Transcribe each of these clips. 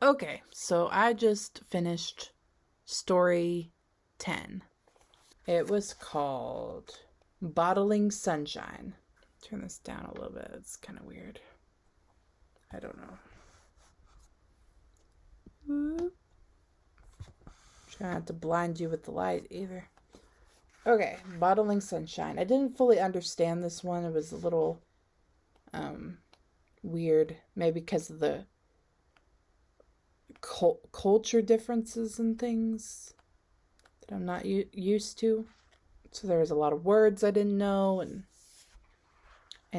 Okay, so I just finished story 10. It was called Bottling Sunshine. Turn this down a little bit. It's kind of weird. I don't know. Whoop. Try not to blind you with the light either. Okay, Bottling Sunshine. I didn't fully understand this one. It was a little weird, maybe because of the culture differences and things that I'm not used to. So there was a lot of words I didn't know, and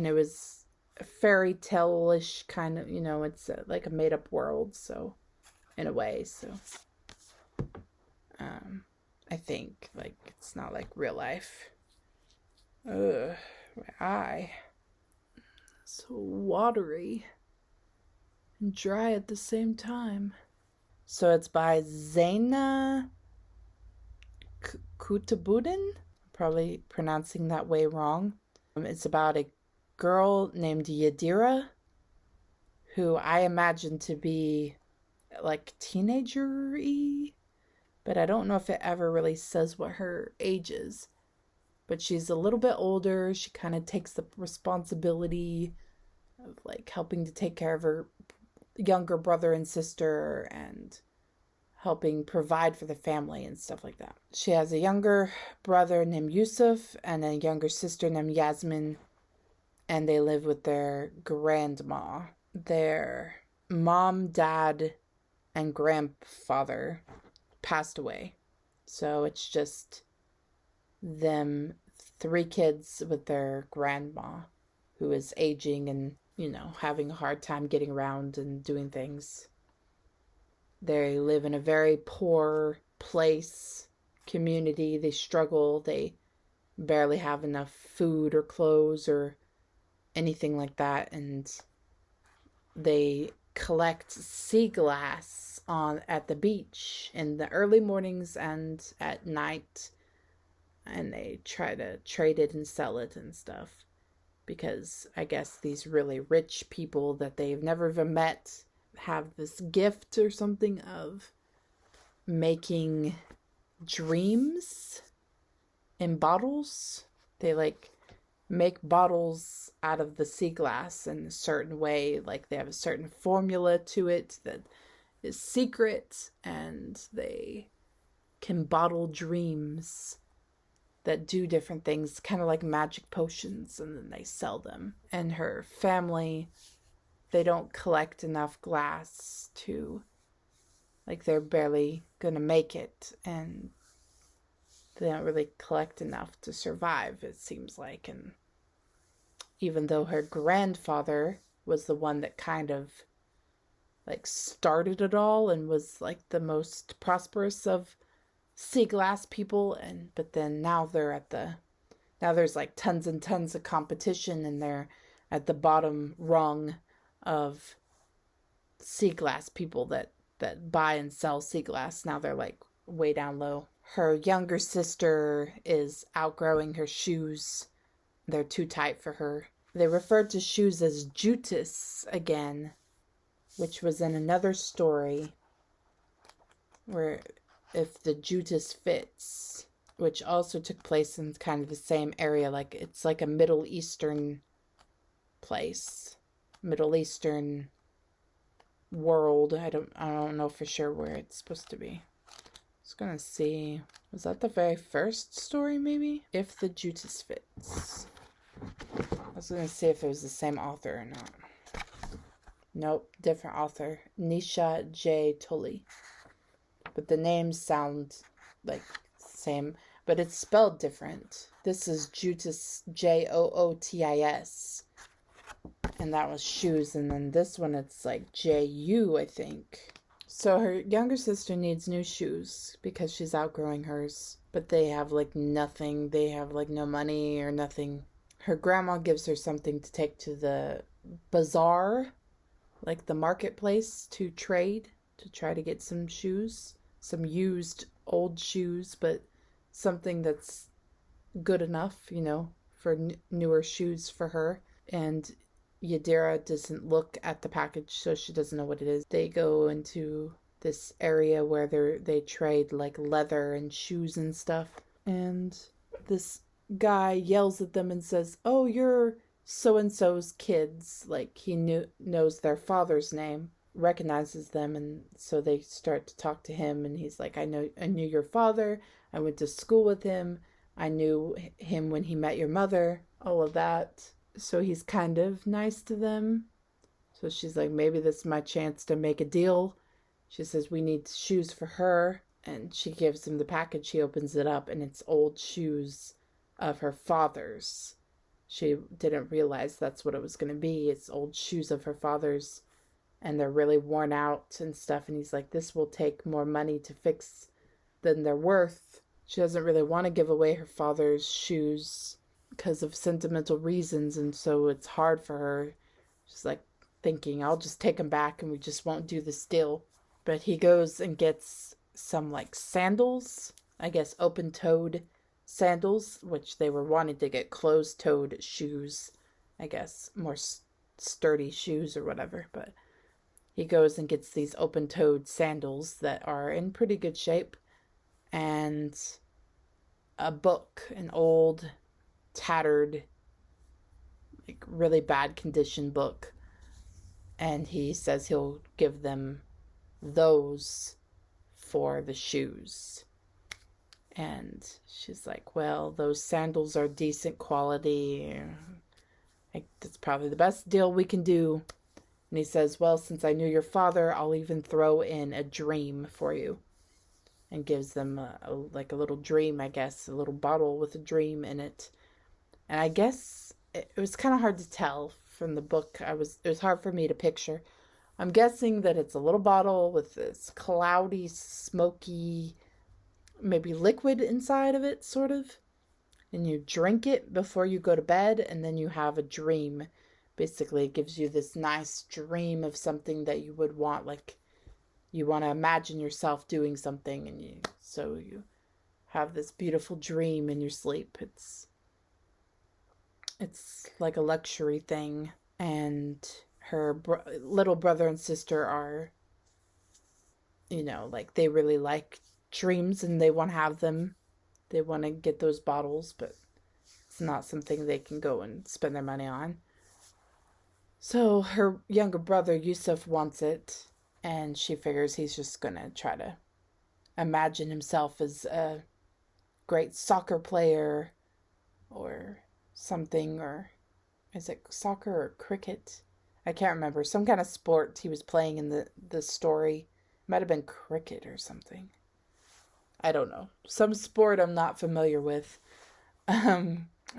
it was a fairy tale-ish kind of, it's like a made-up world, so in a way, so I think, like, it's not like real life. Ugh, my eye. So watery and dry at the same time. So it's by Zaynah Qutubuddin. Probably pronouncing that way wrong. It's about a girl named Yadira, who I imagine to be like teenager-y, but I don't know if it ever really says what her age is. But she's a little bit older. She kind of takes the responsibility of like helping to take care of her younger brother and sister and helping provide for the family and stuff like that. She has a younger brother named Yusuf and a younger sister named Yasmin, and they live with their grandma. Their mom, dad, and grandfather passed away. So it's just them, 3 kids with their grandma, who is aging and, having a hard time getting around and doing things. They live in a very poor place, community. They struggle. They barely have enough food or clothes or anything like that. And they collect sea glass at the beach in the early mornings and at night. And they try to trade it and sell it and stuff. Because I guess these really rich people that they've never even met have this gift or something of making dreams in bottles. They like make bottles out of the sea glass in a certain way. Like they have a certain formula to it that is secret, and they can bottle dreams that do different things, kind of like magic potions, and then they sell them. And her family, they don't collect enough glass to, like, they're barely gonna make it, and they don't really collect enough to survive, it seems like. And even though her grandfather was the one that kind of like started it all and was like the most prosperous of sea glass people, but then now there's like tons and tons of competition, and they're at the bottom rung of sea glass people that buy and sell sea glass. Now they're like way down low. Her younger sister is outgrowing her shoes. They're too tight for her. They referred to shoes as jutis again, which was in another story where if the jutis fits, which also took place in kind of the same area, like it's like a Middle Eastern place, Middle Eastern world. I don't know for sure where it's supposed to be. I was gonna see, was that the very first story maybe? If the jutis fits. I was gonna see if it was the same author or not. Nope, different author. Nisha J. Tully. But the names sound like same, but it's spelled different. This is Jootis, Jootis, and that was shoes, and then this one it's like Ju, I think. So her younger sister needs new shoes because she's outgrowing hers, but they have like nothing. They have like no money or nothing. Her grandma gives her something to take to the bazaar, like the marketplace, to trade, to try to get some shoes. Some used old shoes, but something that's good enough, for newer shoes for her. And Yadira doesn't look at the package, so she doesn't know what it is. They go into this area where they trade like leather and shoes and stuff. And this guy yells at them and says, "Oh, you're so and so's kids." Like he knows their father's name, recognizes them, and so they start to talk to him. And he's like, I knew your father. I went to school with him. I knew him when he met your mother." All of that. So he's kind of nice to them. So she's like, maybe this is my chance to make a deal. She says, we need shoes for her. And she gives him the package. He opens it up, and it's old shoes of her father's. She didn't realize that's what it was going to be. It's old shoes of her father's, and they're really worn out and stuff. And he's like, this will take more money to fix than they're worth. She doesn't really want to give away her father's shoes because of sentimental reasons, and so it's hard for her. She's like thinking, I'll just take them back and we just won't do this deal. But he goes and gets some like sandals, I guess open-toed sandals, which they were wanting to get closed-toed shoes, I guess more sturdy shoes or whatever. But he goes and gets these open-toed sandals that are in pretty good shape, and a book, an old tattered, like really bad condition book, and he says he'll give them those for the shoes. And she's like, well, those sandals are decent quality. Like, that's probably the best deal we can do. And he says, well, since I knew your father, I'll even throw in a dream for you. And gives them a little dream, I guess, a little bottle with a dream in it. And I guess it was kind of hard to tell from the book. It was hard for me to picture. I'm guessing that it's a little bottle with this cloudy, smoky, maybe liquid inside of it, sort of. And you drink it before you go to bed, and then you have a dream. Basically, it gives you this nice dream of something that you would want, like you want to imagine yourself doing something, and so you have this beautiful dream in your sleep. It's like a luxury thing. And her little brother and sister are, like they really like dreams and they want to have them. They want to get those bottles, but it's not something they can go and spend their money on. So her younger brother, Yusuf, wants it, and she figures he's just going to try to imagine himself as a great soccer player or something, or is it soccer or cricket? I can't remember. Some kind of sport he was playing in the story. It might have been cricket or something. I don't know. Some sport I'm not familiar with.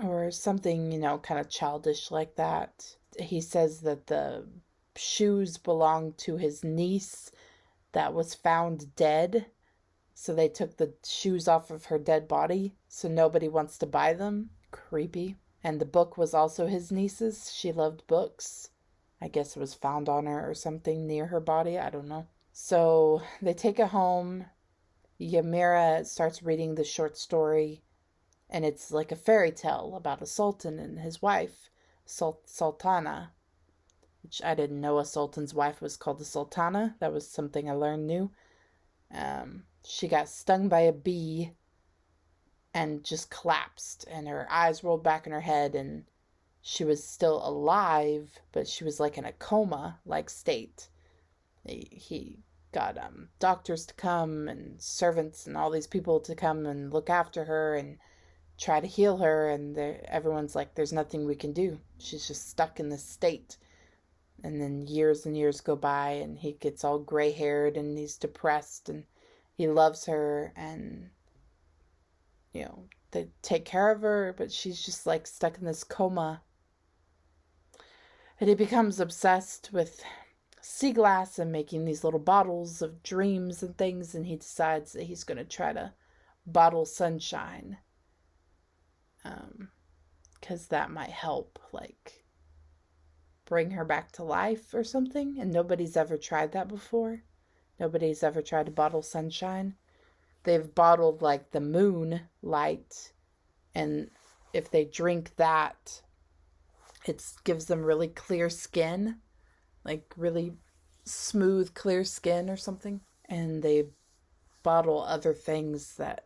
Or something, kind of childish like that. He says that the shoes belong to his niece that was found dead. So they took the shoes off of her dead body. So nobody wants to buy them. Creepy. And the book was also his niece's. She loved books. I guess it was found on her or something near her body. I don't know. So they take it home. Yamira starts reading the short story. And it's like a fairy tale about a sultan and his wife, Sultana. Which I didn't know a sultan's wife was called a sultana. That was something I learned new. She got stung by a bee and just collapsed, and her eyes rolled back in her head, and she was still alive, but she was like in a coma-like state. He got doctors to come and servants and all these people to come and look after her and try to heal her, and everyone's like, there's nothing we can do. She's just stuck in this state. And then years and years go by, and he gets all gray-haired, and he's depressed, and he loves her, and they take care of her, but she's just like stuck in this coma. And he becomes obsessed with sea glass and making these little bottles of dreams and things, and he decides that he's going to try to bottle sunshine. Because that might help, like, bring her back to life or something. And nobody's ever tried that before. Nobody's ever tried to bottle sunshine. They've bottled, like, the moon light, and if they drink that, It gives them really clear skin, like really smooth, clear skin or something. And they bottle other things that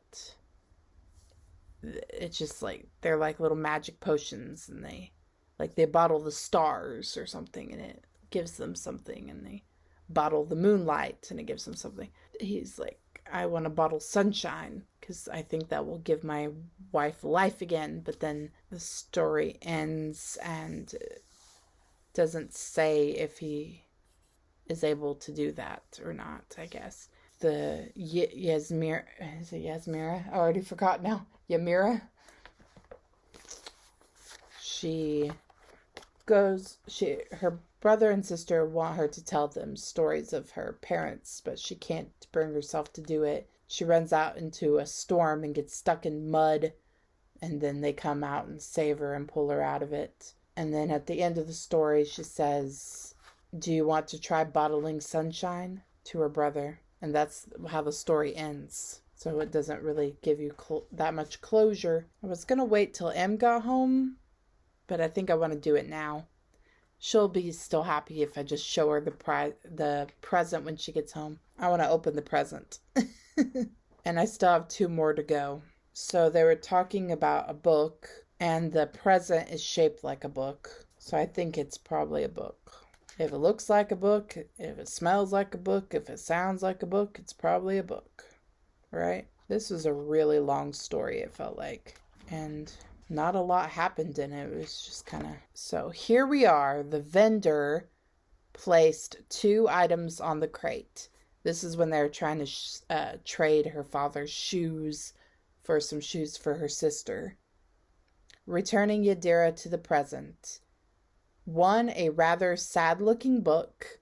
it's just like they're like little magic potions, and they bottle the stars or something, and it gives them something, and they bottle the moonlight and it gives them something. He's like, I want to bottle sunshine because I think that will give my wife life again. But then the story ends and doesn't say if he is able to do that or not, I guess. The Yasmira, is it Yasmira? I already forgot now. Ymira. Her brother and sister want her to tell them stories of her parents, but she can't bring herself to do it. She runs out into a storm and gets stuck in mud, and then they come out and save her and pull her out of it. And then at the end of the story, she says, do you want to try bottling sunshine? To her brother. And that's how the story ends. So it doesn't really give you that much closure. I was going to wait till Em got home, but I think I want to do it now. She'll be still happy if I just show her the present when she gets home. I want to open the present. And I still have 2 more to go. So they were talking about a book, and the present is shaped like a book. So I think it's probably a book. If it looks like a book, if it smells like a book, if it sounds like a book, it's probably a book, right? This was a really long story, it felt like, and not a lot happened in it. It was just kind of... So here we are. The vendor placed 2 items on the crate. This is when they're trying to trade her father's shoes for some shoes for her sister. Returning Yadira to the present. 1, a rather sad-looking book,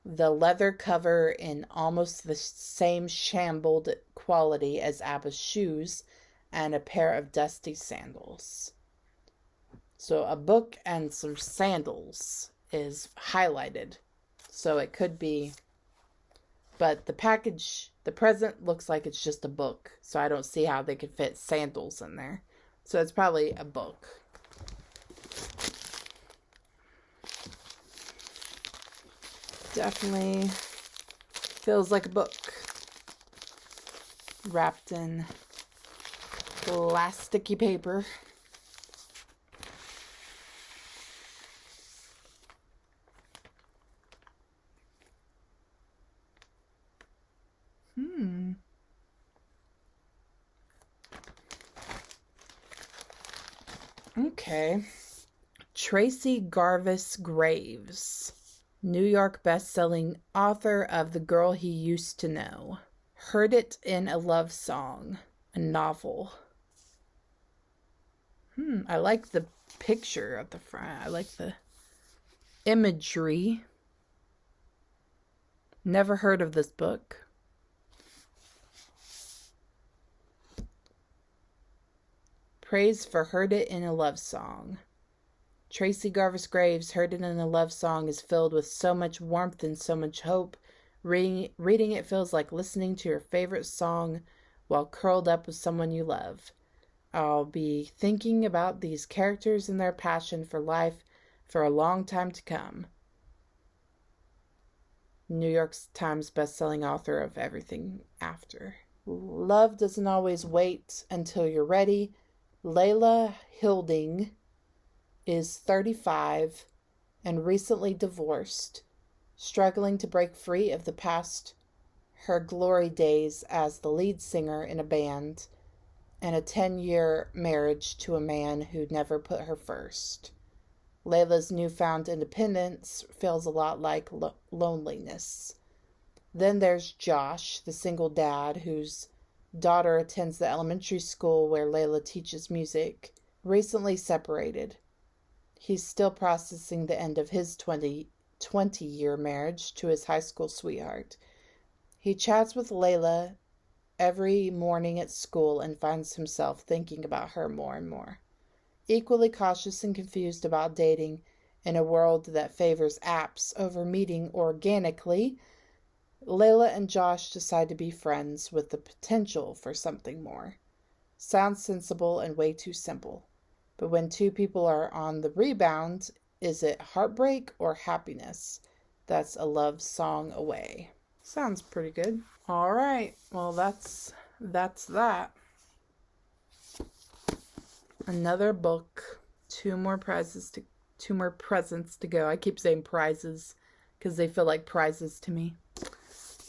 the leather cover in almost the same shambled quality as Abba's shoes, and a pair of dusty sandals. So a book and some sandals is highlighted. So it could be, but the present looks like it's just a book. So I don't see how they could fit sandals in there. So it's probably a book. Definitely feels like a book wrapped in plasticky paper. Okay. Tracy Garvis Graves. New York best-selling author of The Girl He Used to Know. Heard It in a Love Song, a novel. I like the picture at the front. I like the imagery. Never heard of this book. Praise for Heard It in a Love Song. Tracy Garvis Graves' Heard It in a Love Song is filled with so much warmth and so much hope. Reading it feels like listening to your favorite song while curled up with someone you love. I'll be thinking about these characters and their passion for life for a long time to come. New York Times bestselling author of Everything After. Love doesn't always wait until you're ready. Layla Hilding is 35 and recently divorced, struggling to break free of the past, her glory days as the lead singer in a band, and a 10-year marriage to a man who never put her first. Layla's newfound independence feels a lot like loneliness. Then there's Josh, the single dad whose daughter attends the elementary school where Layla teaches music, recently separated. He's still processing the end of his 20-year marriage to his high school sweetheart. He chats with Layla every morning at school and finds himself thinking about her more and more. Equally cautious and confused about dating in a world that favors apps over meeting organically, Layla and Josh decide to be friends with the potential for something more. Sounds sensible and way too simple. But when two people are on the rebound, is it heartbreak or happiness? That's a love song away. Sounds pretty good. All right. Well, that's that. Another book. Two more presents to go. I keep saying prizes because they feel like prizes to me.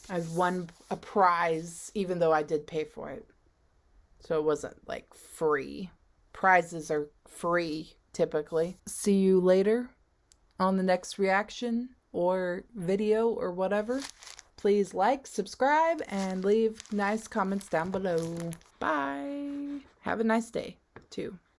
I've won a prize even though I did pay for it. So it wasn't like free. Prizes are free typically. See you later on the next reaction or video or whatever. Please like, subscribe, and leave nice comments down below. Bye. Have a nice day too.